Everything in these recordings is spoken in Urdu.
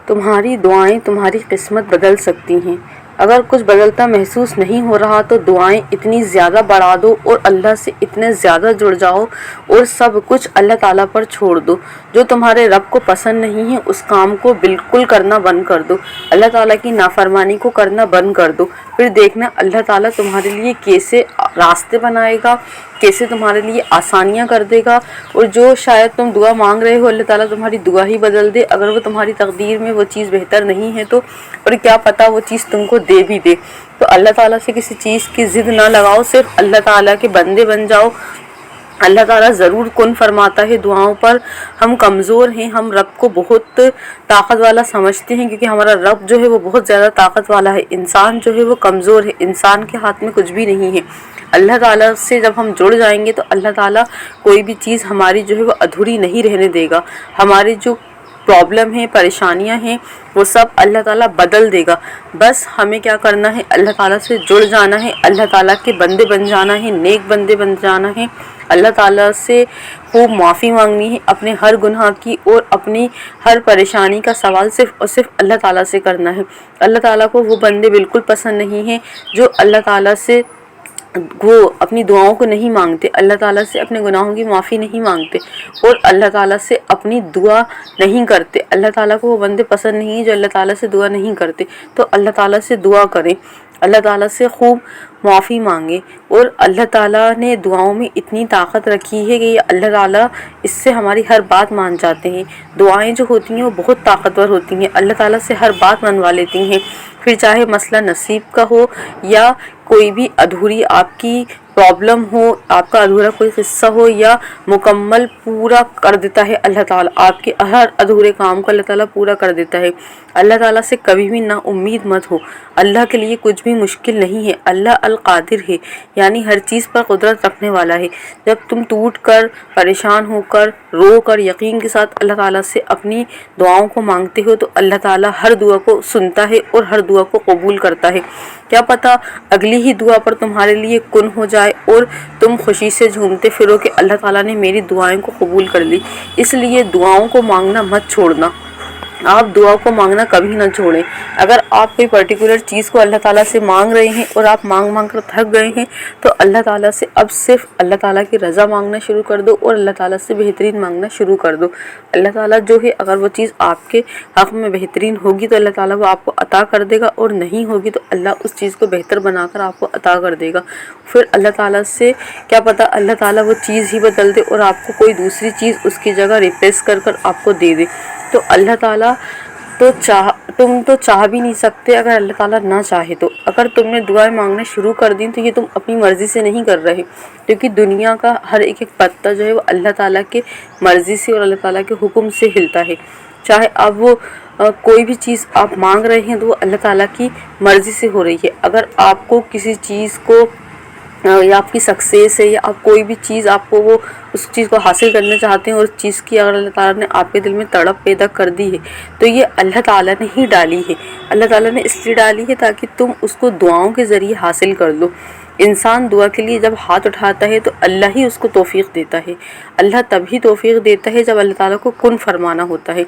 تمہاری دعائیں تمہاری قسمت بدل سکتی ہیں۔ اگر کچھ بدلتا محسوس نہیں ہو رہا تو دعائیں اتنی زیادہ بڑھا دو اور اللہ سے اتنے زیادہ جڑ جاؤ اور سب کچھ اللہ تعالیٰ پر چھوڑ دو۔ جو تمہارے رب کو پسند نہیں ہے اس کام کو بالکل کرنا بند کر دو، اللہ تعالیٰ کی نافرمانی کو کرنا بند کر دو، پھر دیکھنا اللہ تعالیٰ تمہارے لیے کیسے راستے بنائے گا، کیسے تمہارے لیے آسانیاں کر دے گا۔ اور جو شاید تم دعا مانگ رہے ہو اللہ تعالیٰ تمہاری دعا ہی بدل دے، اگر وہ تمہاری تقدیر میں وہ چیز بہتر نہیں ہے تو، اور کیا پتہ وہ چیز تم کو دے بھی دے۔ تو اللہ تعالیٰ سے کسی چیز کی ضد نہ لگاؤ، صرف اللہ تعالیٰ کے بندے بن جاؤ۔ اللہ تعالیٰ ضرور کن فرماتا ہے دعاؤں پر۔ ہم کمزور ہیں، ہم رب کو بہت طاقت والا سمجھتے ہیں کیونکہ ہمارا رب جو ہے وہ بہت زیادہ طاقت والا ہے، انسان جو ہے وہ کمزور ہے، انسان کے ہاتھ میں کچھ بھی نہیں ہے۔ اللہ تعالیٰ سے جب ہم جڑ جائیں گے تو اللہ تعالیٰ کوئی بھی چیز ہماری جو ہے وہ ادھوری نہیں رہنے دے گا۔ ہماری جو پرابلم ہیں، پریشانیاں ہیں، وہ سب اللہ تعالیٰ بدل دے گا۔ بس ہمیں کیا کرنا ہے، اللہ تعالیٰ سے جڑ جانا ہے، اللہ تعالیٰ کے بندے بن جانا ہے، نیک بندے بن جانا ہے، اللہ تعالیٰ سے خوب معافی مانگنی ہے اپنے ہر گناہ کی، اور اپنی ہر پریشانی کا سوال صرف اور صرف اللہ تعالیٰ سے کرنا ہے۔ اللہ تعالیٰ کو وہ بندے بالکل پسند نہیں ہیں جو اللہ تعالیٰ سے وہ اپنی دعاؤں کو نہیں مانگتے، اللہ تعالیٰ سے اپنے گناہوں کی معافی نہیں مانگتے اور اللہ تعالیٰ سے اپنی دعا نہیں کرتے۔ اللہ تعالیٰ کو وہ بندے پسند نہیں ہیں جو اللہ تعالیٰ سے دعا نہیں کرتے۔ تو اللہ تعالیٰ سے دعا کریں، اللہ تعالیٰ سے خوب معافی مانگیں، اور اللہ تعالیٰ نے دعاؤں میں اتنی طاقت رکھی ہے کہ یہ اللہ تعالیٰ اس سے ہماری ہر بات مان جاتے ہیں۔ دعائیں جو ہوتی ہیں وہ بہت طاقتور ہوتی ہیں، اللہ تعالیٰ سے ہر بات منوا لیتی ہیں، پھر چاہے مسئلہ نصیب کا ہو یا کوئی بھی ادھوری آپ کی پرابلم ہو، آپ کا ادھورا کوئی قصہ ہو، یا مکمل پورا کر دیتا ہے اللہ تعالیٰ، آپ کے ہر ادھورے کام کو اللہ تعالیٰ پورا کر دیتا ہے۔ اللہ تعالیٰ سے کبھی بھی نا امید مت ہو، اللہ کے لیے کچھ بھی مشکل نہیں ہے، اللہ القادر ہے، یعنی ہر چیز پر قدرت رکھنے والا ہے۔ جب تم ٹوٹ کر، پریشان ہو کر، رو کر، یقین کے ساتھ اللہ تعالیٰ سے اپنی دعاؤں کو مانگتے ہو تو اللہ تعالیٰ ہر دعا کو سنتا ہے اور ہر دعا کو قبول کرتا ہے۔ کیا پتہ اگلی ہی دعا پر تمہارے لیے کن ہو جائے اور تم خوشی سے جھومتے پھرو کہ اللہ تعالیٰ نے میری دعائیں کو قبول کر لی۔ اس لیے دعاؤں کو مانگنا مت چھوڑنا، آپ دعا کو مانگنا کبھی نہ چھوڑیں۔ اگر آپ کوئی پرٹیکولر چیز کو اللہ تعالیٰ سے مانگ رہے ہیں اور آپ مانگ مانگ کر تھک گئے ہیں تو اللہ تعالیٰ سے اب صرف اللہ تعالیٰ کی رضا مانگنا شروع کر دو اور اللہ تعالیٰ سے بہترین مانگنا شروع کر دو۔ اللہ تعالیٰ جو ہے اگر وہ چیز آپ کے حق میں بہترین ہوگی تو اللہ تعالیٰ وہ آپ کو عطا کر دے گا، اور نہیں ہوگی تو اللہ اس چیز کو بہتر بنا کر آپ کو عطا کر دے گا۔ پھر اللہ تعالیٰ سے کیا پتہ اللہ تعالیٰ وہ چیز ہی بدل دے اور آپ کو کوئی دوسری چیز اس کی جگہ ریپلیس کر کر آپ کو دے دے۔ تو اللہ تعالیٰ تم تو چاہ بھی نہیں سکتے اگر اللہ تعالیٰ نہ چاہے تو۔ اگر تم نے دعائیں مانگنا شروع کر دیں تو یہ تم اپنی مرضی سے نہیں کر رہے، کیونکہ دنیا کا ہر ایک پتا جو ہے وہ اللہ تعالیٰ کے مرضی سے اور اللہ تعالیٰ کے حکم سے ہلتا ہے۔ چاہے اب وہ کوئی بھی چیز آپ مانگ رہے ہیں تو وہ اللہ تعالیٰ کی مرضی سے ہو رہی ہے۔ اگر آپ کو کسی چیز کو یا آپ کی سکسیس ہے یا آپ کوئی بھی چیز آپ کو وہ اس چیز کو حاصل کرنا چاہتے ہیں اور اس چیز کی اگر اللہ تعالیٰ نے آپ کے دل میں تڑپ پیدا کر دی ہے تو یہ اللہ تعالیٰ نے ہی ڈالی ہے۔ اللہ تعالیٰ نے اس لیے ڈالی ہے تاکہ تم اس کو دعاؤں کے ذریعے حاصل کر لو۔ انسان دعا کے لیے جب ہاتھ اٹھاتا ہے تو اللہ ہی اس کو توفیق دیتا ہے۔ اللہ تبھی توفیق دیتا ہے جب اللہ تعالیٰ کو کن فرمانا ہوتا ہے۔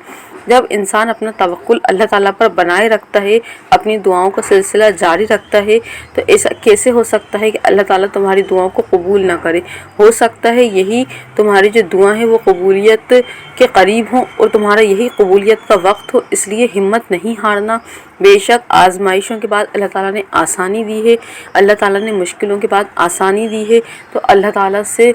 جب انسان اپنا توکل اللہ تعالیٰ پر بنائے رکھتا ہے، اپنی دعاؤں کا سلسلہ جاری رکھتا ہے، تو ایسا کیسے ہو سکتا ہے کہ اللہ تعالیٰ تمہاری دعاؤں کو قبول نہ کرے؟ ہو سکتا ہے یہی تمہاری جو دعا ہے وہ قبولیت کے قریب ہوں اور تمہارا یہی قبولیت کا وقت ہو، اس لیے ہمت نہیں ہارنا۔ بے شک آزمائشوں کے بعد اللہ تعالیٰ نے آسانی دی ہے، اللہ تعالیٰ نے مشکلوں کے بعد آسانی دی ہے، تو اللہ تعالیٰ سے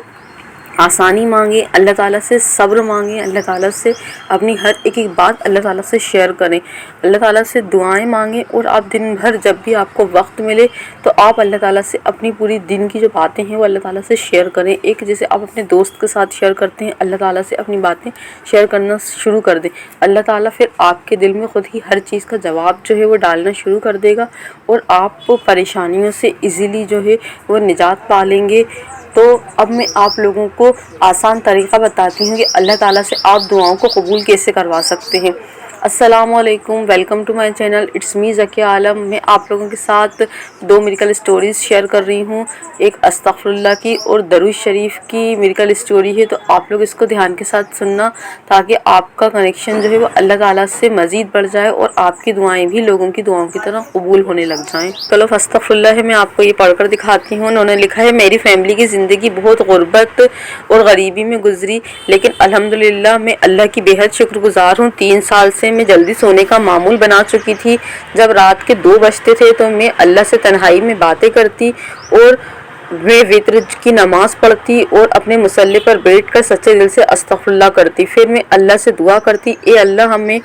آسانی مانگیں، اللہ تعالیٰ سے صبر مانگیں، اللہ تعالیٰ سے اپنی ہر ایک بات اللہ تعالیٰ سے شیئر کریں، اللہ تعالیٰ سے دعائیں مانگیں، اور آپ دن بھر جب بھی آپ کو وقت ملے تو آپ اللہ تعالیٰ سے اپنی پوری دن کی جو باتیں ہیں وہ اللہ تعالیٰ سے شیئر کریں۔ ایک جیسے آپ اپنے دوست کے ساتھ شیئر کرتے ہیں، اللہ تعالیٰ سے اپنی باتیں شیئر کرنا شروع کر دیں، اللہ تعالیٰ پھر آپ کے دل میں خود ہی ہر چیز کا جواب جو ہے وہ ڈالنا شروع کر دے گا اور آپ پریشانیوں سے ایزیلی جو ہے وہ نجات پا لیں گے۔ تو اب میں آپ لوگوں کو آسان طریقہ بتاتی ہوں کہ اللہ تعالیٰ سے آپ دعاؤں کو قبول کیسے کروا سکتے ہیں۔ السلام علیکم، welcome to my channel, it's me Zakia Alam. میں آپ لوگوں کے ساتھ 2 میریکل اسٹوریز شیئر کر رہی ہوں، ایک استغفر اللہ کی اور درود شریف کی میریکل اسٹوری ہے، تو آپ لوگ اس کو دھیان کے ساتھ سننا تاکہ آپ کا کنیکشن جو ہے وہ اللہ تعالیٰ سے مزید بڑھ جائے اور آپ کی دعائیں بھی لوگوں کی دعاؤں کی طرح قبول ہونے لگ جائیں۔ چلو استغفر اللہ ہے، میں آپ کو یہ پڑھ کر دکھاتی ہوں۔ انہوں نے لکھا ہے، میری فیملی کی زندگی بہت غربت اور غریبی میں گزری، لیکن الحمدللہ میں اللہ کی بے حد شکر گزار ہوں۔ 3 سال سے میں جلدی سونے کا معمول بنا چکی تھی۔ جب رات کے 2 بجتے تھے تو میں اللہ سے تنہائی میں باتیں کرتی اور میں وتر کی نماز پڑھتی اور اپنے مصلی پر بیٹھ کر سچے دل سے استغفر اللہ کرتی۔ پھر میں اللہ سے دعا کرتی، اے اللہ ہمیں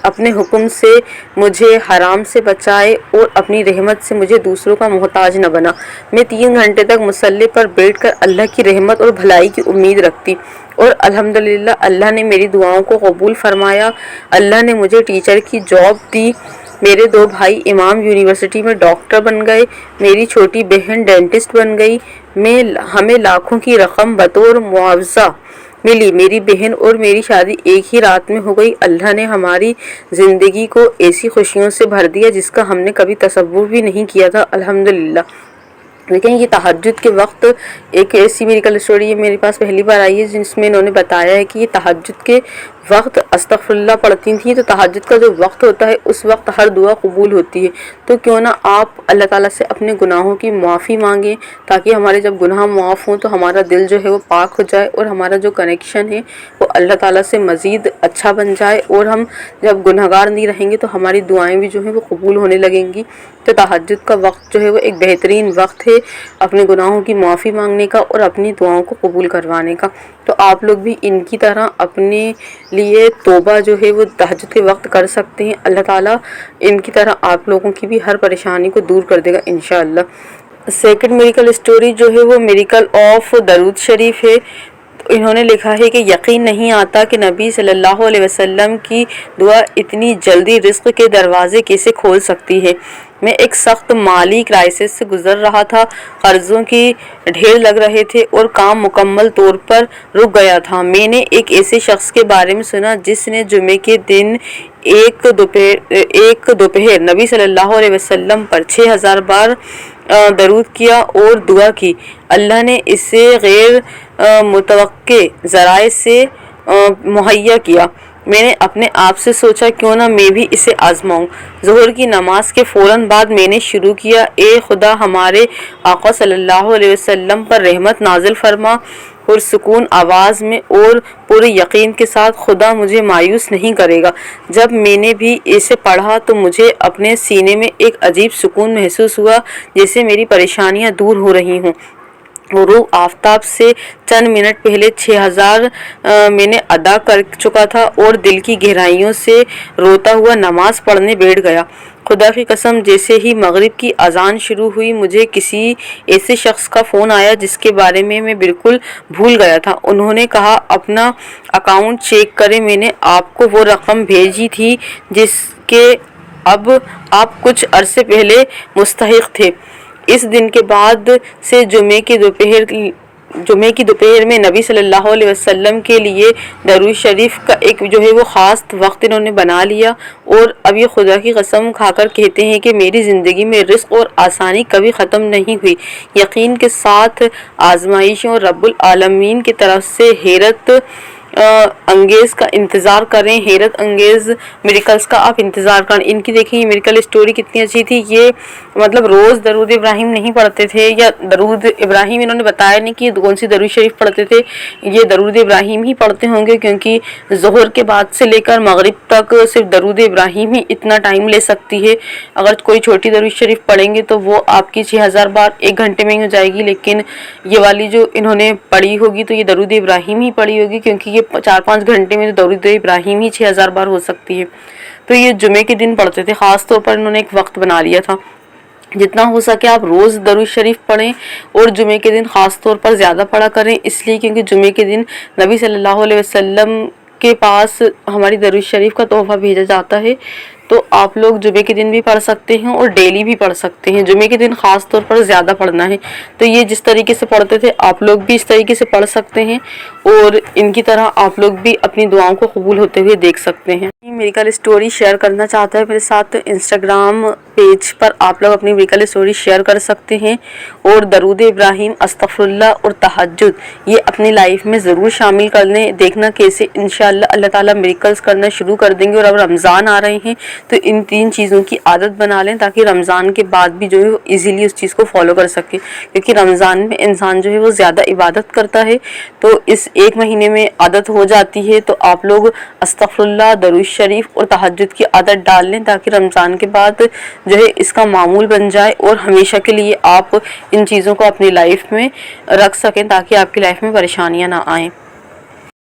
اپنے حکم سے مجھے حرام سے بچائے اور اپنی رحمت سے مجھے دوسروں کا محتاج نہ بنا۔ میں 3 گھنٹے تک مصلی پر بیٹھ کر اللہ کی رحمت اور بھلائی کی امید رکھتی اور الحمدللہ اللہ نے میری دعاؤں کو قبول فرمایا۔ اللہ نے مجھے ٹیچر کی جاب دی، میرے 2 بھائی امام یونیورسٹی میں ڈاکٹر بن گئے، میری چھوٹی بہن ڈینٹسٹ بن گئی، ہمیں لاکھوں کی رقم بطور معاوضہ ملی۔ میری بہن اور میری شادی ایک ہی رات میں ہو گئی۔ اللہ نے ہماری زندگی کو ایسی خوشیوں سے بھر دیا جس کا ہم نے کبھی تصور بھی نہیں کیا تھا، الحمدللہ۔ لیکن یہ تہجد کے وقت ایک ایسی میریکل اسٹوری ہے، میرے پاس پہلی بار آئی ہے، جس میں انہوں نے بتایا ہے کہ یہ تہجد کے وقت استغفر اللہ پڑھتی تھیں، تو تہجد کا جو وقت ہوتا ہے اس وقت ہر دعا قبول ہوتی ہے۔ تو کیوں نہ آپ اللہ تعالیٰ سے اپنے گناہوں کی معافی مانگیں تاکہ ہمارے جب گناہ معاف ہوں تو ہمارا دل جو ہے وہ پاک ہو جائے اور ہمارا جو کنیکشن ہے وہ اللہ تعالیٰ سے مزید اچھا بن جائے، اور ہم جب گنہگار نہیں رہیں گے تو ہماری دعائیں بھی جو ہیں وہ قبول ہونے لگیں گی۔ تو تہجد کا وقت جو ہے وہ ایک بہترین وقت ہے اپنے گناہوں کی معافی مانگنے کا اور اپنی دعاؤں کو قبول کروانے کا۔ تو آپ لوگ بھی ان کی طرح اپنے لیے توبہ جو ہے وہ تہجد کے وقت کر سکتے ہیں۔ اللہ تعالیٰ ان کی طرح آپ لوگوں کی بھی ہر پریشانی کو دور کر دے گا انشاءاللہ۔ سیکنڈ میریکل اسٹوری جو ہے وہ میریکل آف درود شریف ہے۔ انہوں نے لکھا ہے کہ یقین نہیں آتا کہ نبی صلی اللہ علیہ وسلم کی دعا اتنی جلدی رزق کے دروازے کیسے کھول سکتی ہے۔ میں ایک سخت مالی کرائسس سے گزر رہا تھا، قرضوں کی ڈھیر لگ رہے تھے اور کام مکمل طور پر رک گیا تھا۔ میں نے ایک ایسے شخص کے بارے میں سنا جس نے جمعے کے دن ایک دوپہر نبی صلی اللہ علیہ وسلم پر 6000 بار درود کیا اور دعا کی۔ اللہ نے اسے غیر متوقع ذرائع سے مہیا کیا۔ میں نے اپنے آپ سے سوچا کیوں نہ میں بھی اسے آزماؤں۔ ظہر کی نماز کے فوراً بعد میں نے شروع کیا، اے خدا ہمارے آقا صلی اللہ علیہ وسلم پر رحمت نازل فرما۔ پرسکون آواز میں اور پورے یقین کے ساتھ، خدا مجھے مایوس نہیں کرے گا۔ جب میں نے بھی اسے پڑھا تو مجھے اپنے سینے میں ایک عجیب سکون محسوس ہوا، جیسے میری پریشانیاں دور ہو رہی ہوں۔ غروب آفتاب سے چند منٹ پہلے 6000 میں نے ادا کر چکا تھا اور دل کی گہرائیوں سے روتا ہوا نماز پڑھنے بیٹھ گیا۔ خدا کی قسم، جیسے ہی مغرب کی اذان شروع ہوئی مجھے کسی ایسے شخص کا فون آیا جس کے بارے میں بالکل بھول گیا تھا۔ انہوں نے کہا اپنا اکاؤنٹ چیک کریں، میں نے آپ کو وہ رقم بھیجی تھی جس کے اب آپ کچھ عرصے پہلے مستحق تھے۔ اس دن کے بعد سے جمعے کی دوپہر میں نبی صلی اللہ علیہ وسلم کے لیے درود شریف کا ایک جو ہے وہ خاص وقت انہوں نے بنا لیا، اور اب یہ خدا کی قسم کھا کر کہتے ہیں کہ میری زندگی میں رزق اور آسانی کبھی ختم نہیں ہوئی۔ یقین کے ساتھ آزمائشوں اور رب العالمین کی طرف سے حیرت انگیز کا انتظار کریں، حیرت انگیز میریکلز کا آپ انتظار کریں۔ ان کی دیکھیں یہ میریکل اسٹوری کتنی اچھی تھی۔ یہ مطلب روز درود ابراہیم نہیں پڑھتے تھے، یا درود ابراہیم انہوں نے بتایا نہیں کہ کون سی درود شریف پڑھتے تھے، یہ درود ابراہیم ہی پڑھتے ہوں گے، کیونکہ ظہر کے بعد سے لے کر مغرب تک صرف درود ابراہیم ہی اتنا ٹائم لے سکتی ہے۔ اگر کوئی چھوٹی درود شریف پڑھیں گے تو وہ آپ کی 6000 بار 1 گھنٹے میں ہی ہو جائے گی، لیکن یہ والی جو انہوں نے پڑھی ہوگی تو یہ درود ابراہیم ہی پڑھی ہوگی، کیونکہ یہ 4-5 گھنٹے میں درود ابراہیم ہی 6000 بار ہو سکتی ہے۔ تو یہ جمعے کے دن پڑھتے تھے، خاص طور پر انہوں نے ایک وقت بنا لیا تھا۔ جتنا ہو سکے آپ روز درود شریف پڑھیں اور جمعے کے دن خاص طور پر زیادہ پڑھا کریں، اس لیے کیونکہ جمعے کے دن نبی صلی اللہ علیہ وسلم کے پاس ہماری درود شریف کا تحفہ بھیجا جاتا ہے۔ تو آپ لوگ جمعے کے دن بھی پڑھ سکتے ہیں اور ڈیلی بھی پڑھ سکتے ہیں. جمعے کے دن خاص طور پر زیادہ پڑھنا ہے. تو یہ جس طریقے سے پڑھتے تھے آپ لوگ بھی اس طریقے سے پڑھ سکتے ہیں اور ان کی طرح آپ لوگ بھی اپنی دعاؤں کو قبول ہوتے ہوئے دیکھ سکتے ہیں. میریکل اسٹوری شیئر کرنا چاہتا ہے میرے ساتھ، انسٹاگرام پیج پر آپ لوگ اپنی میریکل اسٹوری شیئر کر سکتے ہیں. اور درود ابراہیم، استغفر اللہ اور تہجد یہ اپنی لائف میں ضرور شامل کر لیں. دیکھنا کیسے انشاءاللہ اللہ تعالیٰ میریکلز کرنا شروع کر دیں گے. اور اب رمضان آ رہے ہیں تو ان 3 چیزوں کی عادت بنا لیں تاکہ رمضان کے بعد بھی جو ہے ایزیلی اس چیز کو فالو کر سکے. کیونکہ رمضان میں انسان جو ہے وہ زیادہ عبادت کرتا ہے، تو اس 1 مہینے میں عادت ہو جاتی ہے. تو آپ لوگ استغفر اللہ، درود شریف اور تہجد کی عادت ڈال لیں تاکہ رمضان کے بعد جو ہے اس کا معمول بن جائے اور ہمیشہ کے لیے آپ ان چیزوں کو اپنی لائف میں رکھ سکیں تاکہ آپ کی لائف میں پریشانیاں نہ آئیں.